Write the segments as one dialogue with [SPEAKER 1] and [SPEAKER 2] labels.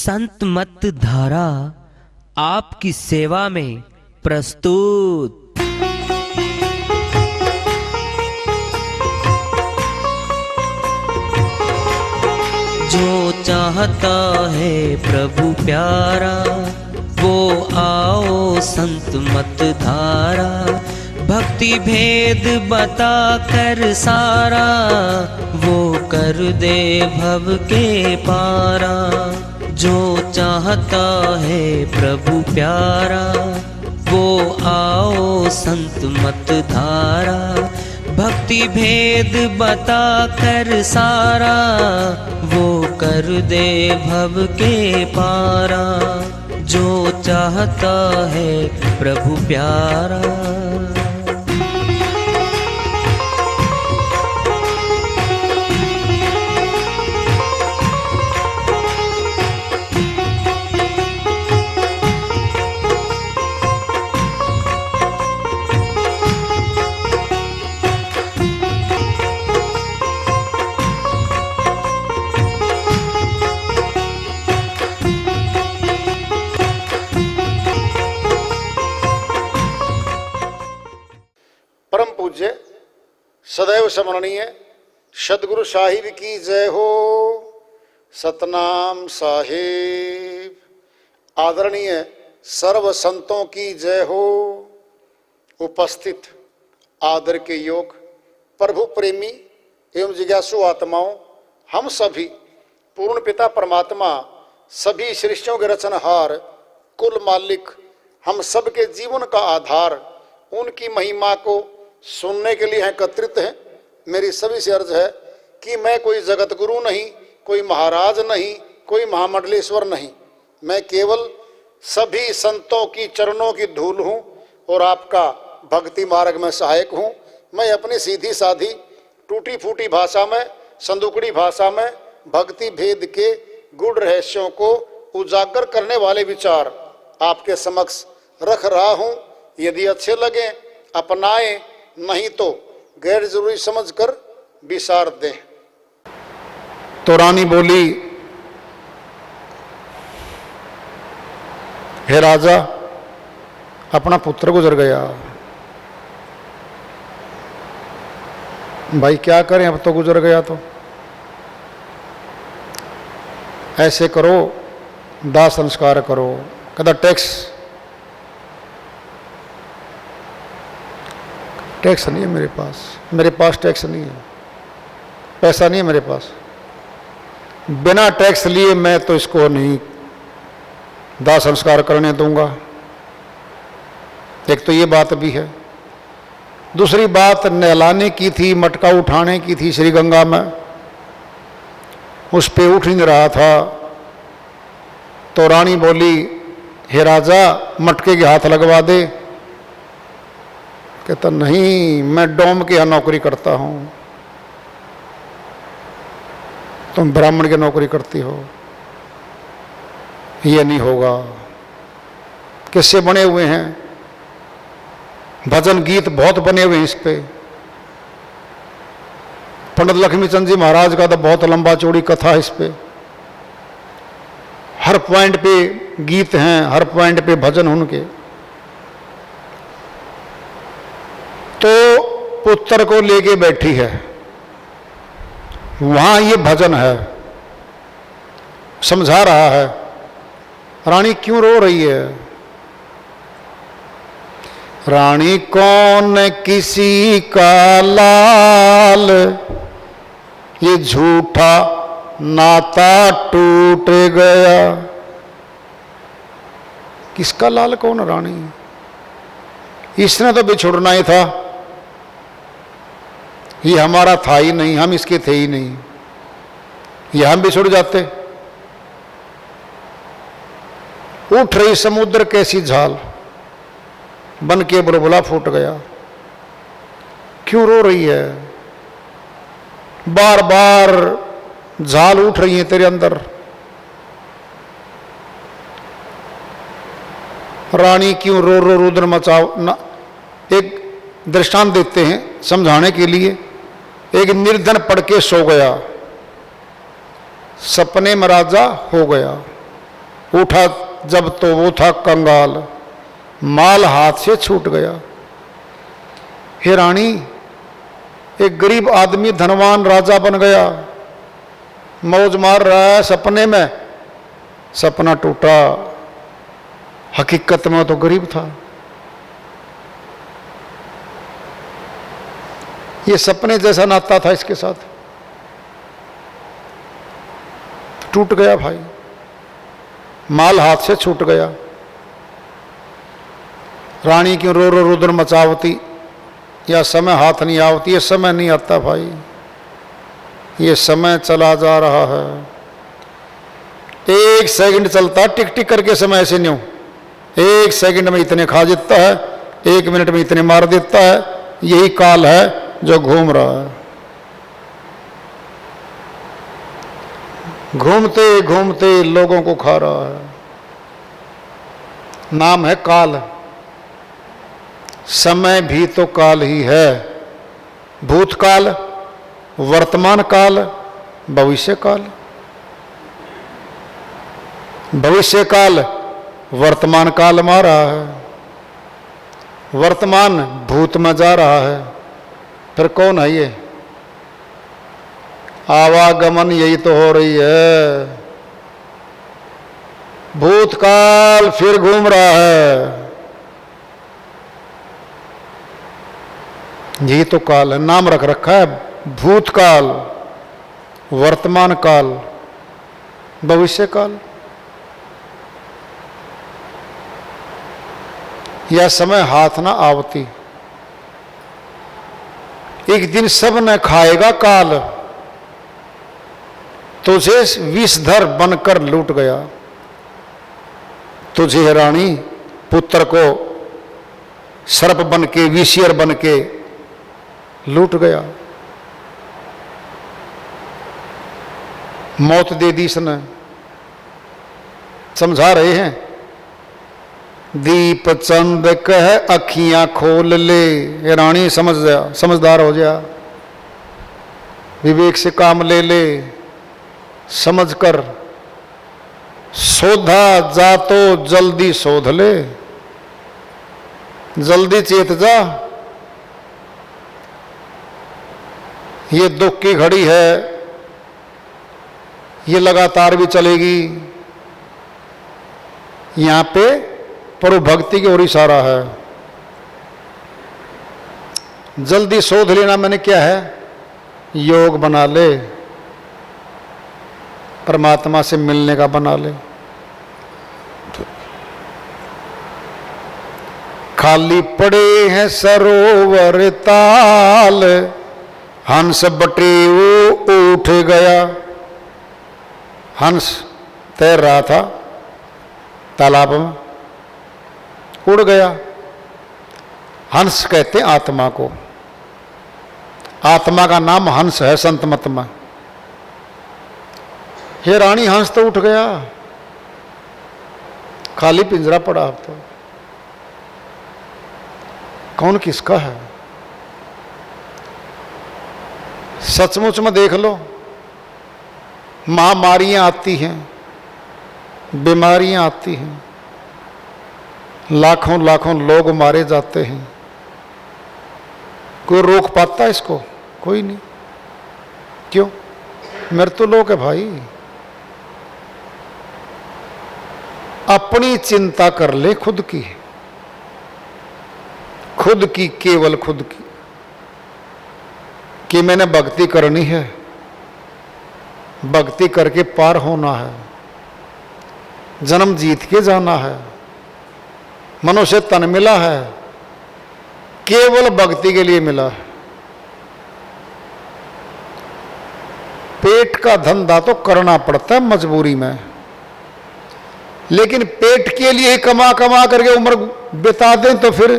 [SPEAKER 1] संत मत धारा आपकी सेवा में प्रस्तुत। जो चाहता है प्रभु प्यारा वो आओ संत मत धारा। भक्ति भेद बता कर सारा वो कर दे भव के पारा। जो चाहता है प्रभु प्यारा वो आओ संत मत धारा। भक्ति भेद बता कर सारा वो कर दे भव के पारा। जो चाहता है प्रभु प्यारा।
[SPEAKER 2] परम पूज्य सदैव स्मरणीय सदगुरु साहिब की जय हो। सतनाम साहिब। आदरणीय सर्व संतों की जय हो। उपस्थित आदर के योग प्रभु प्रेमी एवं जिज्ञासु आत्माओं, हम सभी पूर्ण पिता परमात्मा सभी सृष्टियों के रचनहार कुल मालिक हम सबके जीवन का आधार उनकी महिमा को सुनने के लिए एकत्रित हैं। मेरी सभी से अर्ज है कि मैं कोई जगत गुरु नहीं, कोई महाराज नहीं, कोई महामंडलेश्वर नहीं। मैं केवल सभी संतों की चरणों की धूल हूँ और आपका भक्ति मार्ग में सहायक हूँ। मैं अपनी सीधी साधी टूटी फूटी भाषा में, संदुकड़ी भाषा में भक्ति भेद के गूढ़ रहस्यों को उजागर करने वाले विचार आपके समक्ष रख रहा हूँ। यदि अच्छे लगे अपनाएं, नहीं तो गैर जरूरी समझकर विसार दें।
[SPEAKER 3] तो रानी बोली, हे राजा, अपना पुत्र गुजर गया। भाई क्या करें, अब तो गुजर गया तो ऐसे करो, दाह संस्कार करो। कहता टैक्स नहीं है मेरे पास टैक्स नहीं है, पैसा नहीं है मेरे पास। बिना टैक्स लिए मैं तो इसको नहीं दाह संस्कार करने दूंगा। एक तो ये बात भी है। दूसरी बात नहलाने की थी, मटका उठाने की थी श्री गंगा में, उस पे उठ नहीं रहा था। तो रानी बोली, हे राजा, मटके के हाथ लगवा दे। कहता नहीं, मैं डोम के यहाँ नौकरी करता हूं, तुम ब्राह्मण की नौकरी करती हो, ये नहीं होगा। किससे बने हुए हैं? भजन गीत बहुत बने हुए हैं इस पे। पंडित लक्ष्मीचंद जी महाराज का तो बहुत लंबा चौड़ी कथा है इस पे। हर पॉइंट पे गीत हैं, हर पॉइंट पे भजन उनके। तो पुत्र को लेके बैठी है, वहां ये भजन है, समझा रहा है। रानी क्यों रो रही है? रानी कौन किसी का लाल, ये झूठा नाता टूट गया। किसका लाल कौन? रानी। इसने तो बिछुड़ना ही था, ये हमारा था ही नहीं, हम इसके थे ही नहीं, ये हम बिछुड़ जाते। उठ रही समुद्र कैसी झाल, बन के बुलबुला फूट गया। क्यों रो रही है? बार बार झाल उठ रही है तेरे अंदर। रानी क्यों रो रो रुद्र मचाओ ना। एक दृष्टांत देते हैं समझाने के लिए। एक निर्धन पड़ के सो गया, सपने में राजा हो गया। उठा जब तो वो था कंगाल, माल हाथ से छूट गया। हे रानी, एक गरीब आदमी धनवान राजा बन गया, मौज मार रहा है सपने में, सपना टूटा, हकीकत में तो गरीब था। ये सपने जैसा नाता था इसके साथ, टूट गया भाई, माल हाथ से छूट गया। रानी क्यों रो रो रुद्र मचावती, या समय हाथ नहीं आवती। ये समय नहीं आता भाई, ये समय चला जा रहा है। एक सेकंड चलता टिक टिक करके समय ऐसे नहीं हो, एक सेकंड में इतने खा देता है, एक मिनट में इतने मार देता है। यही काल है जो घूम रहा है, घूमते घूमते लोगों को खा रहा है। नाम है काल। समय भी तो काल ही है, भूतकाल, वर्तमान काल, भविष्य काल। भविष्य काल वर्तमान काल में आ रहा है, वर्तमान भूत में जा रहा है। फिर कौन है ये? आवागमन यही तो हो रही है। भूतकाल फिर घूम रहा है, यही तो काल है। नाम रख रखा है भूतकाल, वर्तमान काल, भविष्य काल। यह समय हाथ ना आवती, एक दिन सब न खाएगा काल, तुझे विषधर बनकर लूट गया। तुझे रानी पुत्र को सर्प बन के, विषियर बन के लूट गया, मौत दे दी इसने। समझा रहे हैं, दीप चंद कह अखियां खोल ले। ये रानी समझ जा, समझदार हो जा, विवेक से काम ले ले, समझ कर शोधा जा तो जल्दी शोध ले, जल्दी चेत जा। ये दुख की घड़ी है, ये लगातार भी चलेगी। यहां पे प्रभु भक्ति की ओर इशारा है। जल्दी शोध लेना मैंने क्या है? योग बना ले, परमात्मा से मिलने का बना ले। खाली पड़े हैं सरोवर ताल, हंस बटे वो उठ गया। हंस तैर रहा था तालाब में, उड़ गया। हंस कहते हैं आत्मा को, आत्मा का नाम हंस है संत मत में। हे रानी, हंस तो उठ गया, खाली पिंजरा पड़ा। अब तो कौन किसका है? सचमुच में देख लो, महामारियां आती हैं, बीमारियां आती हैं, लाखों लाखों लोग मारे जाते हैं। कोई रोक पाता है इसको? कोई नहीं। क्यों? मृत्यु लोक है भाई। अपनी चिंता कर ले खुद की, खुद की, केवल खुद की, कि मैंने भक्ति करनी है, भक्ति करके पार होना है, जन्म जीत के जाना है। मनुष्य तन मिला है, केवल भक्ति के लिए मिला है। पेट का धंधा तो करना पड़ता है मजबूरी में, लेकिन पेट के लिए ही कमा कमा करके उम्र बिता दें तो फिर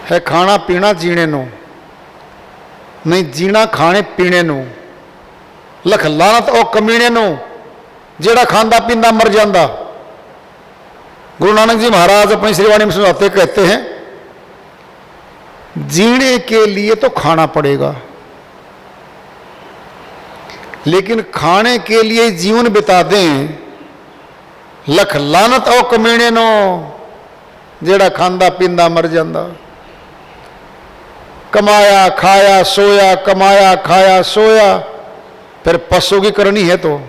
[SPEAKER 3] है खाना पीना जीने नो, नहीं जीना खाने पीने नो। लख लानत और कमीने नो जेड़ा खांदा पींदा मर जांदा। गुरु नानक जी महाराज अपनी श्रीवाणी में सुनाते कहते हैं, जीने के लिए तो खाना पड़ेगा, लेकिन खाने के लिए जीवन बिता दें, लख लानत ओ कमीने नो जेड़ा खांदा पींदा मर जांदा। कमाया खाया सोया, कमाया खाया सोया, फिर पशु की करनी है तो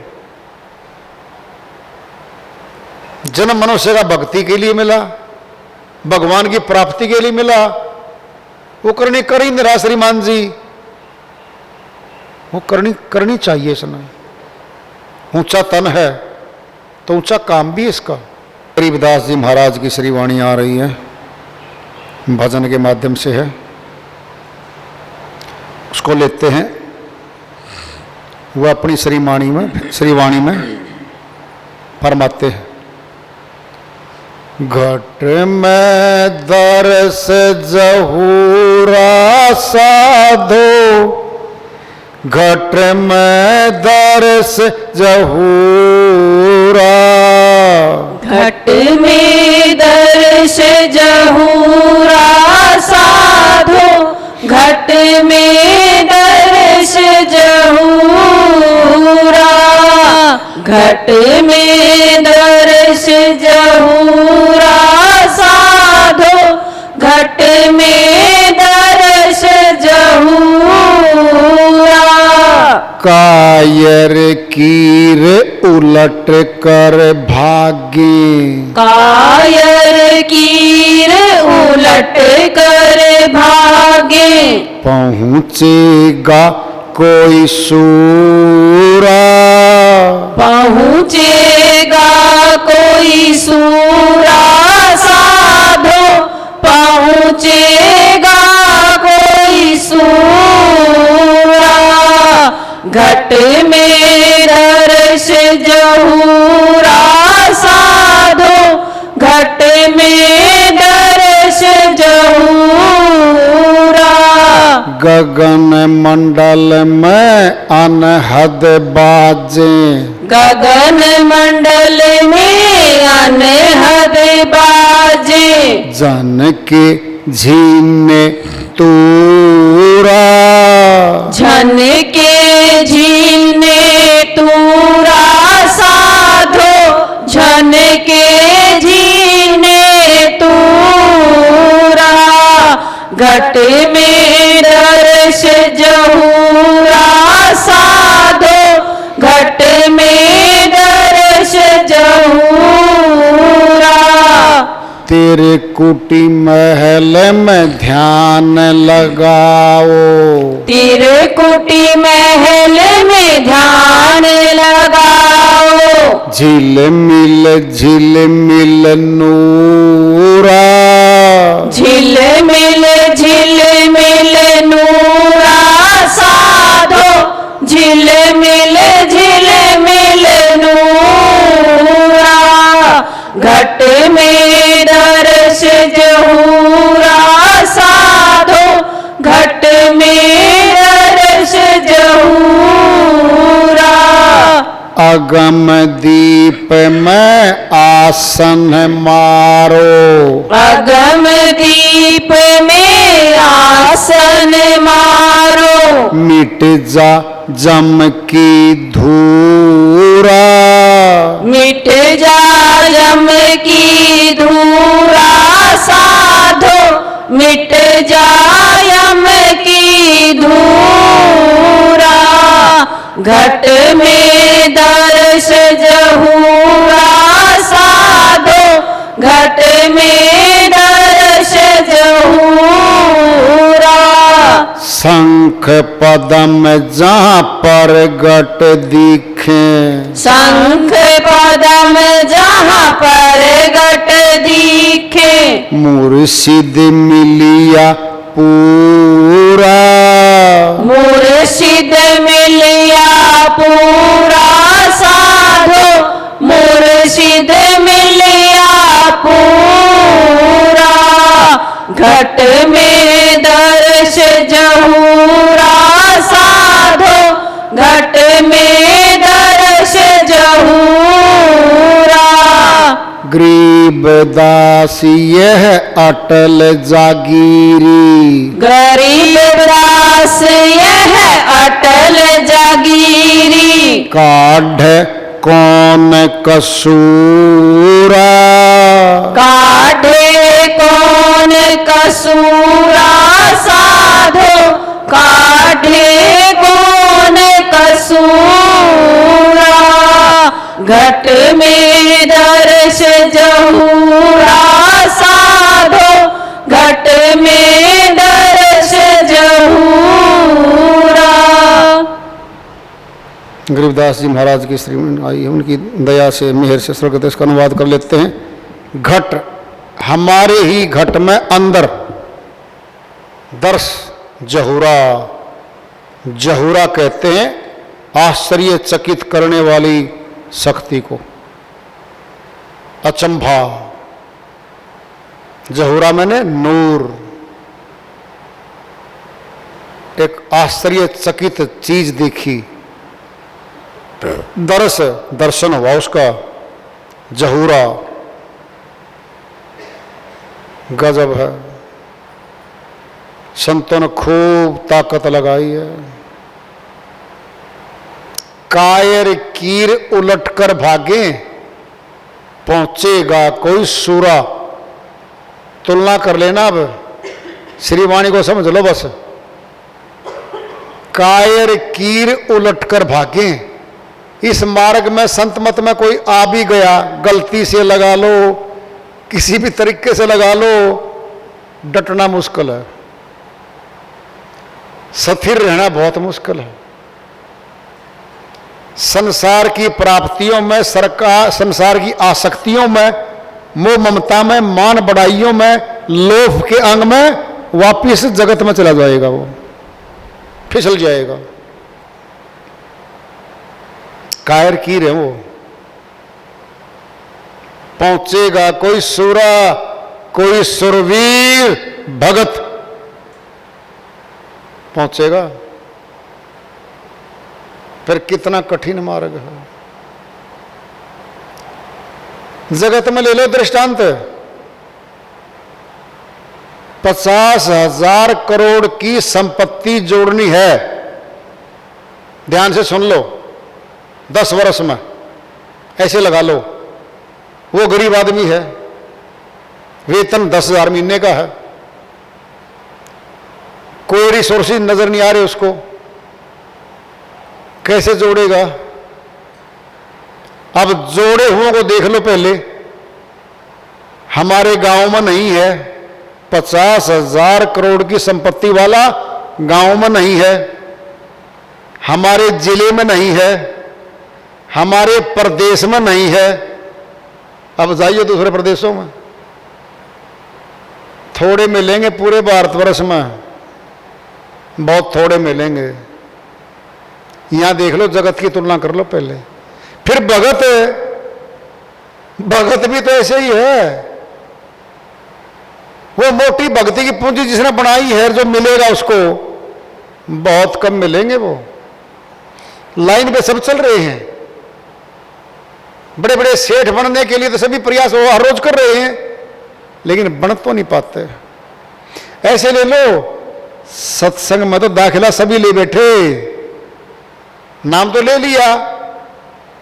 [SPEAKER 3] जन्म मनुष्य का भक्ति के लिए मिला, भगवान की प्राप्ति के लिए मिला, वो करनी कर ही नहीं रहा श्रीमान जी। वो करनी चाहिए इसने। ऊंचा तन है तो ऊंचा काम भी इसका। गरीबदास जी महाराज की श्रीवाणी आ रही है, भजन के माध्यम से है, उसको लेते हैं। वह अपनी श्रीवाणी में फरमाते हैं, घट में दरस जहूरा साधो, घट में दरस जहूरा,
[SPEAKER 4] घट में दर्श जहूरा साधो, घट में दर्श जहूरा, घट में दर्श जहूरा साधो, घट में दर्श जहूरा।
[SPEAKER 3] कायर कीर उलट कर भागे,
[SPEAKER 4] कायर कीर उलट कर भागे,
[SPEAKER 3] पहुँचेगा कोई सूरा,
[SPEAKER 4] पहुँचेगा कोई सूरा साधो, पहुँचेगा कोई सूरा। घट में दर्श जहूरा साधो, घट में दर्श जहूरा।
[SPEAKER 3] गगन मंडल में अनहद बाजे,
[SPEAKER 4] गगन मंडल में अनहद बाजे,
[SPEAKER 3] जन के झीने तूरा,
[SPEAKER 4] झन के झीने तूरा साधो, झन के झीने तूरा। घट में दर्श जहूरा साधो, घट में दर्श जहूरा।
[SPEAKER 3] तेरे कुटी महल में ध्यान लगाओ,
[SPEAKER 4] तेरे कुटी महल में ध्यान लगाओ,
[SPEAKER 3] झिल मिल नूरा,
[SPEAKER 4] झिलमिल झिलमिल नूरा साधो, झिलमिल झिलमिल नूरा। घट में दर्श जहूरा साधो, घट में दर्श जहूरा।
[SPEAKER 3] अगम दीप में आसन मारो,
[SPEAKER 4] अगम दीप में आसन मारो,
[SPEAKER 3] मिट जा जम की धूरा,
[SPEAKER 4] मिट जा जम की धूरा साधो, मिट जा यम की धूरा। घट में दर्श जहूरा साधो, घट में दर्श जहूरा।
[SPEAKER 3] शंख पदम जहाँ पर घट दिखे,
[SPEAKER 4] शंख पदम जहाँ पर घट दिखे,
[SPEAKER 3] मुर्शिद मिलिया पूरा,
[SPEAKER 4] मुर्शिद मिलिया पूरा साधो, मुर्शिद मिलिया पूरा। घट में दर्श जहूरा साधो, घट में दर्श जहूरा।
[SPEAKER 3] गरीबदास यह अटल जागीरी,
[SPEAKER 4] गरीबदास यह अटल जागीरी,
[SPEAKER 3] काढ़ कौन कसूरा,
[SPEAKER 4] काढ़े कौन कसूरा साधो, काढ़े कौन कसूरा, घट में दर्श जहूरा साधो, घट में दर्श जहूरा।
[SPEAKER 3] गरीबदास जी महाराज की श्रीमन आई है, उनकी दया से मेहर से स्वर्गत इसका अनुवाद कर लेते हैं। घट, हमारे ही घट में अंदर दर्श जहूरा, जहूरा कहते हैं आश्चर्यचकित करने वाली शक्ति को, अचंभा। जहूरा मैंने नूर, एक आश्चर्यचकित चीज देखी, दर्शन हुआ उसका, जहूरा गजब है। संतों ने खूब ताकत लगाई है। कायर कीर उलटकर भागे, पहुंचेगा कोई सूरा। तुलना कर लेना, अब श्रीवाणी को समझ लो बस। कायर कीर उलटकर भागे, इस मार्ग में संत मत में कोई आ भी गया, गलती से लगा लो, किसी भी तरीके से लगा लो, डटना मुश्किल है, स्थिर रहना बहुत मुश्किल है। संसार की प्राप्तियों में, संसार की आसक्तियों में, मोह ममता में, मान बढ़ाइयों में, लोभ के अंग में वापिस जगत में चला जाएगा, वो फिसल जाएगा। कायर कीर है वो। पहुंचेगा कोई सूरा, कोई सुरवीर भगत पहुंचेगा। फिर कितना कठिन मार्ग है। जगत में ले लो दृष्टांत, 50,000 करोड़ की संपत्ति जोड़नी है, ध्यान से सुन लो, 10 वर्ष में ऐसे लगा लो। वो गरीब आदमी है, वेतन 10,000 महीने का है, कोई रिसोर्सेज नजर नहीं आ रहे उसको, कैसे जोड़ेगा? अब जोड़े हुओं को देख लो पहले। हमारे गांव में नहीं है, 50,000 करोड़ की संपत्ति वाला गांव में नहीं है, हमारे जिले में नहीं है, हमारे प्रदेश में नहीं है। अब जाइए दूसरे प्रदेशों में, थोड़े मिलेंगे। पूरे भारतवर्ष में बहुत थोड़े मिलेंगे। यहां देख लो, जगत की तुलना कर लो पहले। फिर भगत, भगत भी तो ऐसे ही है। वो मोटी भक्ति की पूंजी जिसने बनाई है, जो मिलेगा उसको बहुत कम मिलेंगे। वो लाइन पे सब चल रहे हैं, बड़े बड़े सेठ बनने के लिए तो सभी प्रयास वो हर रोज कर रहे हैं, लेकिन बन तो नहीं पाते। ऐसे ले लो, सत्संग में तो दाखिला सभी ले बैठे, नाम तो ले लिया,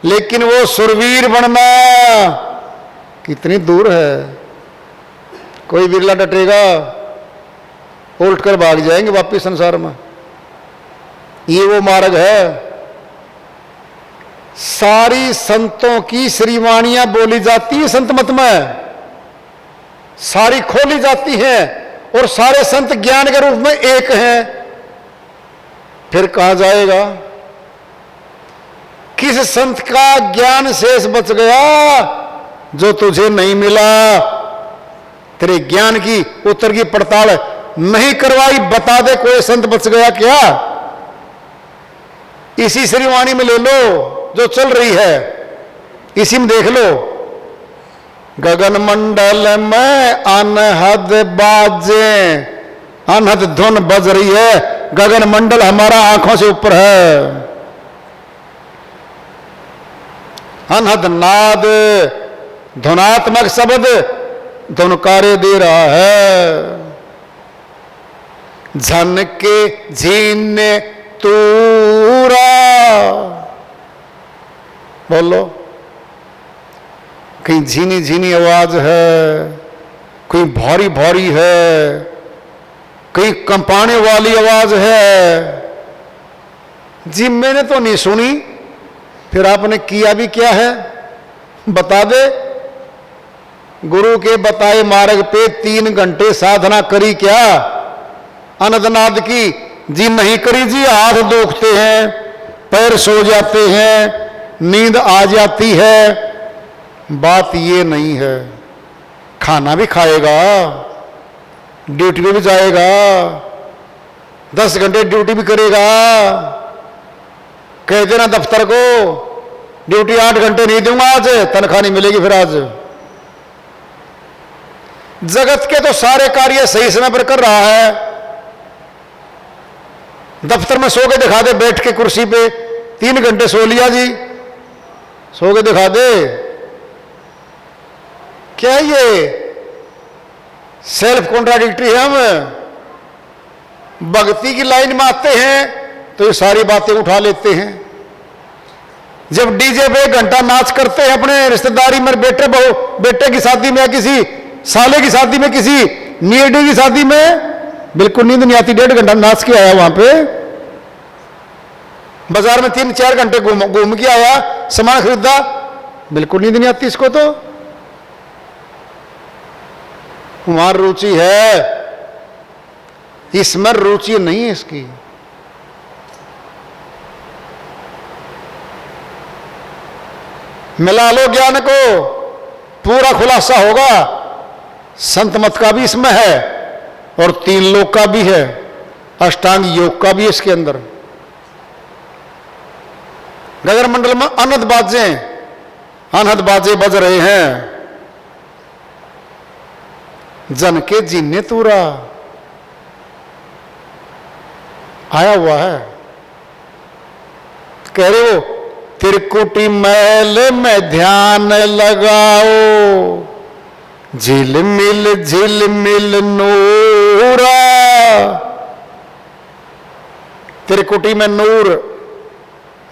[SPEAKER 3] लेकिन वो सुरवीर बनना कितनी दूर है। कोई बिरला डटेगा, उल्ट कर भाग जाएंगे वापिस संसार में। ये वो मार्ग है। सारी संतों की श्रीवाणियां बोली जाती है संत मत में, सारी खोली जाती हैं, और सारे संत ज्ञान के रूप में एक हैं। फिर कहा जाएगा किस संत का ज्ञान शेष बच गया जो तुझे नहीं मिला? तेरे ज्ञान की उत्तर की पड़ताल नहीं करवाई, बता दे कोई संत बच गया क्या? इसी श्रीवाणी में ले लो जो चल रही है, इसी में देख लो। गगन मंडल में अनहद बाजे, अनहद धुन बज रही है। गगन मंडल हमारा आंखों से ऊपर है। अनहद नाद, धुनात्मक शब्द धुनकारे दे रहा है। झन के झीन तूरा, बोलो, कहीं झीनी झीनी आवाज है, कहीं भारी भारी है, कहीं कंपाने वाली आवाज है। जी मैंने तो नहीं सुनी, फिर आपने किया भी क्या है बता दे। गुरु के बताए मार्ग पे 3 घंटे साधना करी क्या अनदनाद की? जी नहीं करी जी, हाथ दुखते हैं, पैर सो जाते हैं, नींद आ जाती है। बात ये नहीं है, खाना भी खाएगा, ड्यूटी में भी जाएगा, 10 घंटे ड्यूटी भी करेगा। कह देना दफ्तर को ड्यूटी 8 घंटे नहीं दूंगा आज, तनख्वाह नहीं मिलेगी फिर आज। जगत के तो सारे कार्य सही समय पर कर रहा है। दफ्तर में सो के दिखा दे, बैठ के कुर्सी पे 3 घंटे सो लिया जी, सो के दिखा दे। क्या ये सेल्फ कॉन्ट्राडिक्टरी है? हम भक्ति की लाइन में आते हैं तो ये सारी बातें उठा लेते हैं। जब डीजे पे 1 घंटा नाच करते हैं अपने रिश्तेदारी में, बेटे की शादी में, किसी साले की शादी में, किसी नीडी की शादी में, बिल्कुल नींद नहीं आती। 1.5 घंटा नाच के आया वहां पे, बाजार में 3-4 घंटे घूम के आया, सामान खरीदा, बिल्कुल नींद नहीं आती इसको। तो वहां रुचि है, इसमें रुचि नहीं है इसकी। मिला लो ज्ञान को, पूरा खुलासा होगा। संत मत का भी इसमें है और 3 लोक का भी है, अष्टांग योग का भी इसके अंदर। नगर मंडल में अनहद बाजे बज रहे हैं, जन के जीने तूरा आया हुआ है। कह रहे हो त्रिकुटी महल में ध्यान लगाओ, झिलमिल नूरा। त्रिकुटी में नूर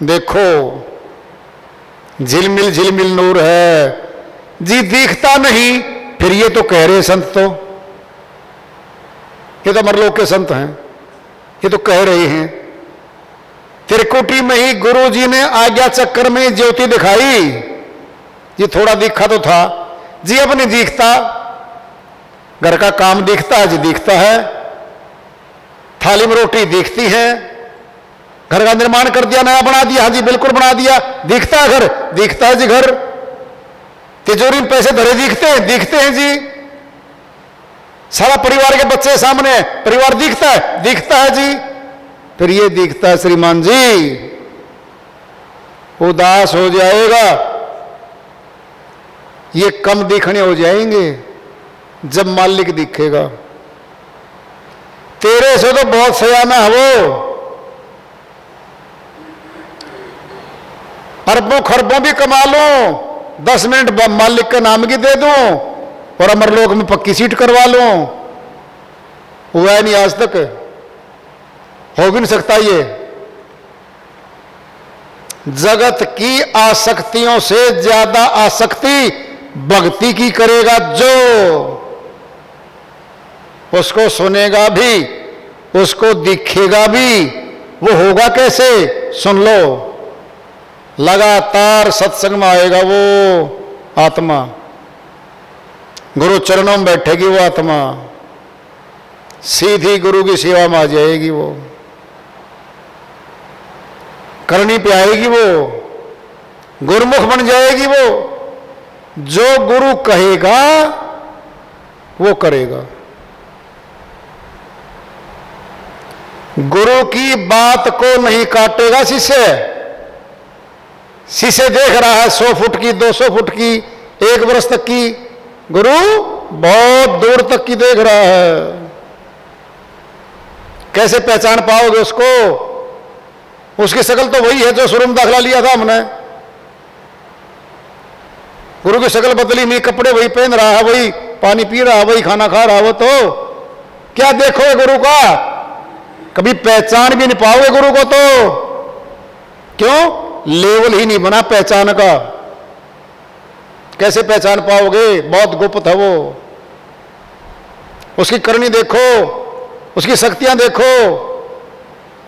[SPEAKER 3] देखो, झिलमिल नूर है जी, दिखता नहीं। फिर ये तो कह रहे संत, तो ये तो अमरलोक के संत हैं, ये तो कह रहे हैं। त्रिकुटी में ही गुरु जी ने आज्ञा चक्कर में ज्योति दिखाई। ये थोड़ा दिखा तो था जी, अब नहीं दिखता। घर का काम दिखता है जी, दिखता है। थाली में रोटी दिखती है। घर का निर्माण कर दिया, नया बना दिया, हाँ जी बिल्कुल बना दिया, दिखता है घर, दिखता है जी घर। तिजोरी में पैसे धरे दिखते हैं जी। सारा परिवार के बच्चे सामने, परिवार दिखता है जी। फिर ये दिखता है श्रीमान जी, उदास हो जाएगा, ये कम दिखने हो जाएंगे जब मालिक दिखेगा। तेरे से तो बहुत सयाना है वो, अरबों खरबों भी कमा लो, 10 मिनट मालिक का नाम की दे दूं और अमरलोक में पक्की सीट करवा लूं। हुआ नहीं आज तक, हो भी नहीं सकता। ये जगत की आसक्तियों से ज्यादा आसक्ति भक्ति की करेगा जो, उसको सुनेगा भी, उसको दिखेगा भी। वो होगा कैसे? सुन लो, लगातार सत्संग में आएगा वो आत्मा, गुरु चरणों में बैठेगी वो आत्मा, सीधी गुरु की सेवा में आ जाएगी वो, करनी पे आएगी वो, गुरुमुख बन जाएगी वो। जो गुरु कहेगा वो करेगा। गुरु की बात को नहीं काटेगा शिष्य। शिष्य देख रहा है 100 फुट की, 200 फुट की, 1 वर्ष तक की, गुरु बहुत दूर तक की देख रहा है। कैसे पहचान पाओगे उसको? उसकी शक्ल तो वही है जो शुरू में दाखला लिया था हमने। गुरु की शक्ल बदली नहीं, कपड़े वही पहन रहा है, वही पानी पी रहा है, वही खाना खा रहा है। वो तो क्या देखोगे गुरु का? कभी पहचान भी नहीं पाओगे गुरु को। तो क्यों? लेवल ही नहीं बना पहचान का। कैसे पहचान पाओगे? बहुत गुप्त है वो। उसकी करनी देखो, उसकी शक्तियां देखो,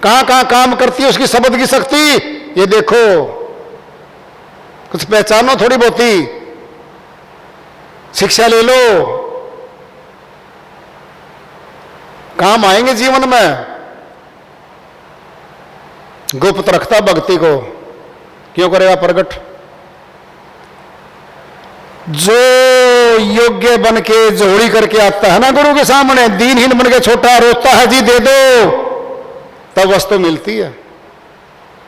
[SPEAKER 3] कहां कहां काम करती है उसकी शब्द की शक्ति, ये देखो। कुछ पहचानो थोड़ी बहुती, शिक्षा ले लो, काम आएंगे जीवन में। गुप्त रखता भक्ति को, क्यों करेगा प्रकट? जो योग्य बन के जोड़ी करके आता है ना गुरु के सामने, दीनहीन बन के छोटा रोता है जी दे दो, तब वस्तु मिलती है,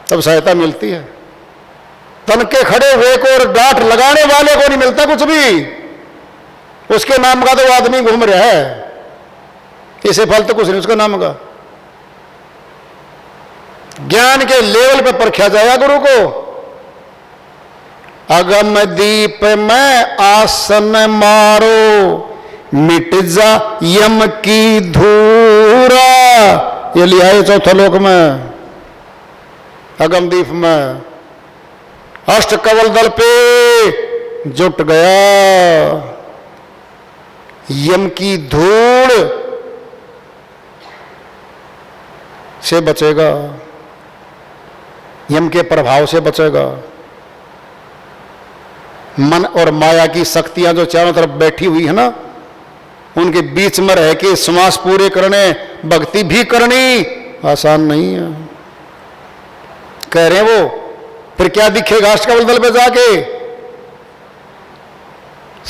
[SPEAKER 3] तब सहायता मिलती है। तन के खड़े हुए को और गांठ लगाने वाले को नहीं मिलता कुछ भी। उसके नाम का तो आदमी घूम रहा है, इसे फल तो कुछ नहीं उसका नाम का। ज्ञान के लेवल पे परखा जाएगा गुरु को। अगम दीप में आसन मारो, मिट जा यम की धूरा, ये लिया है चौथा लोक में। अगम दीप में अष्ट कवल दल पे जुट गया, यम की धूल से बचेगा, यम के प्रभाव से बचेगा। मन और माया की शक्तियां जो चारों तरफ बैठी हुई है ना, उनके बीच में रह के श्वास पूरे करने, भक्ति भी करनी आसान नहीं है। कह रहे हैं वो, फिर क्या दिखेगा अष्टकवल दल पे जाके?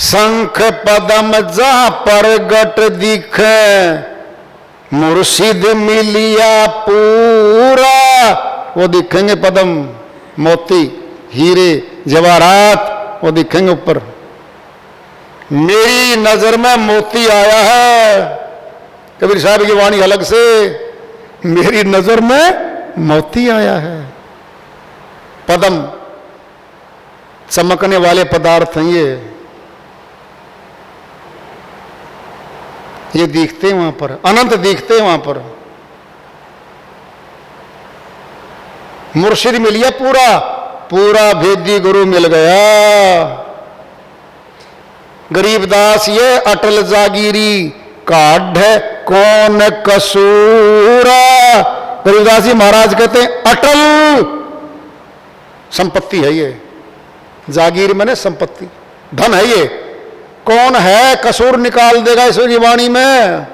[SPEAKER 3] शंख पदम जहां प्रगट दिखे, मुर्शिद मिलिया पूरा, वो दिखेंगे पदम, मोती, हीरे, जवाहरात, वो दिखेंगे ऊपर। मेरी नजर में मोती आया है, कबीर साहब की वाणी अलग से, मेरी नजर में मोती आया है। पदम चमकने वाले पदार्थ हैं ये दिखते हैं वहां पर, अनंत दिखते हैं वहां पर। मुर्शिद मिल गया पूरा, पूरा भेदी गुरु मिल गया। गरीबदास ये अटल जागीरी, काढ़ कौन कसूरा। गरीबदास जी महाराज कहते हैं अटल संपत्ति है ये, जागीर मैंने संपत्ति, धन है ये। कौन है कसूर निकाल देगा ईश्वर की वाणी में?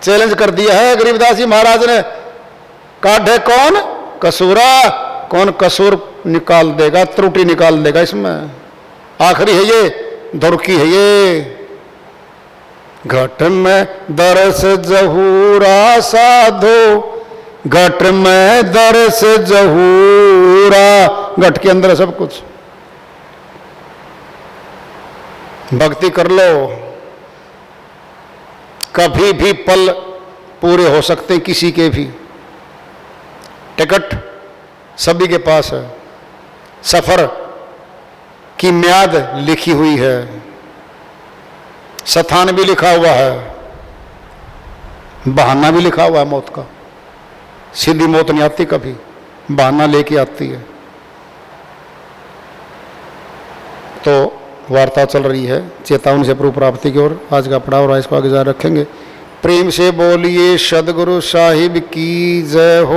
[SPEAKER 3] चैलेंज कर दिया है गरीबदास जी महाराज ने। काढ़े कौन कसूरा, कौन कसूर निकाल देगा, त्रुटि निकाल देगा इसमें। आखिरी है ये, धुरकी है ये। घट में दरस जहूरा साधो, घट में दरस जहूरा, घट के अंदर है सब कुछ। भक्ति कर लो, कभी भी पल पूरे हो सकते हैं किसी के भी। टिकट सभी के पास है, सफर की म्याद लिखी हुई है, स्थान भी लिखा हुआ है, बहाना भी लिखा हुआ है मौत का। सीधी मौत नहीं आती, कभी बहाना लेके आती है। तो वार्ता चल रही है चेतावनी से प्रभु प्राप्ति की ओर। आज का पड़ाव और इसको आगे जारी रखेंगे। प्रेम से बोलिए सदगुरु साहिब की जय हो।